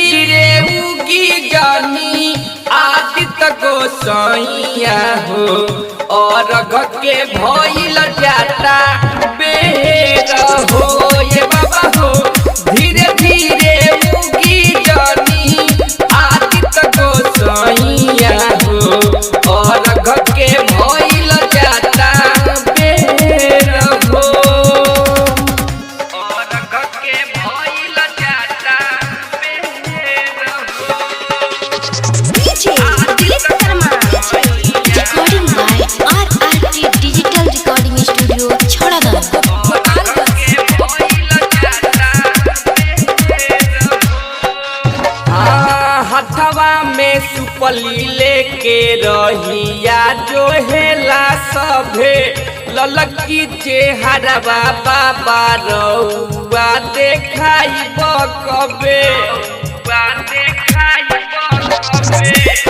धीरे उगी जानी आदित्य गोसाइया हो और के भइल जाता बेर हो ये बाबा हो। धीरे धीरे उगी जानी आदित्य गोसाइया हो और के भइल जाता बेर हो और के भइल जाता बेर हो। DJ Dilip Sharma recording by RRT Digital Recording Studio छोड़ादाना हथवा में सुपली लेके रहिया जो हेला सभे ललकी चेहरा बाबा रउआ देखाई बकबे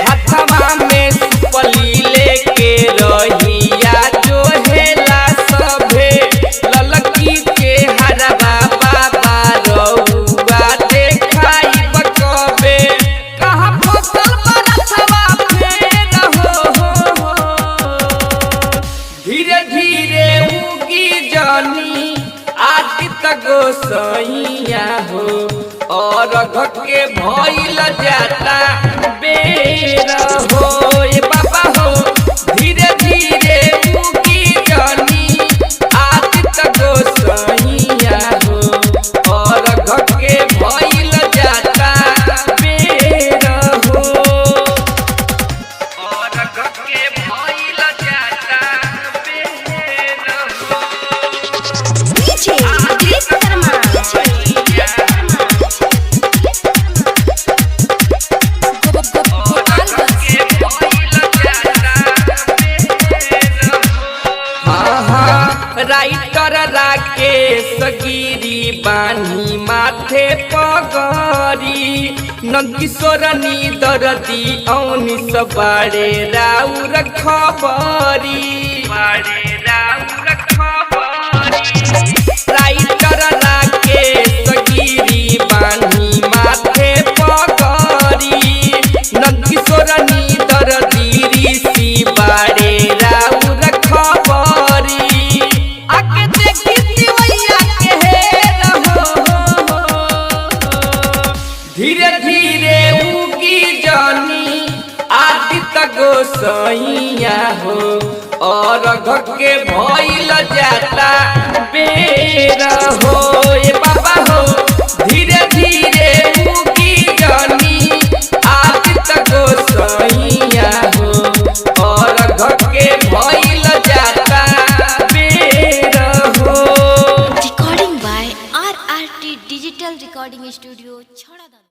हथवा में सुपली लेके रहिया जो हेला सभे ललकी चेहरा बाबा रउआ देखाई बकबे कहाँ फसल बरसवा फेर हो। धीरे धीरे उगी जानी आदित्य गोसाइया हो और के भइल जाता बेर हो ये बाबा हो। धीरे धीरे उगी जानी आदित्य गोसाइया हो और के भइल जाता बेर हो और के भइल जाता बेर हो। DJ दिलीप शर्मा राइटर राकेश गिरी बानी माथे पगरी नंदकिशोर दरदी औनिस बाड़े राउर खबरी राइटर राकेश गिरी बानी माथे पगरी नंदकिशोर दरदी ऋषि बाड़े राउर खबरी आके देखी दिवैया के हेर हो। धीरे धीरे उगी जानी आदित्य गोसाइया हो और के भइल जाता बेर हो ये बाबा हो। धीरे धीरे उगी जानी आदित्य गोसाइया हो और के भइल जाता बेर हो। recording by RRT Digital Recording Studio छोड़ादाना।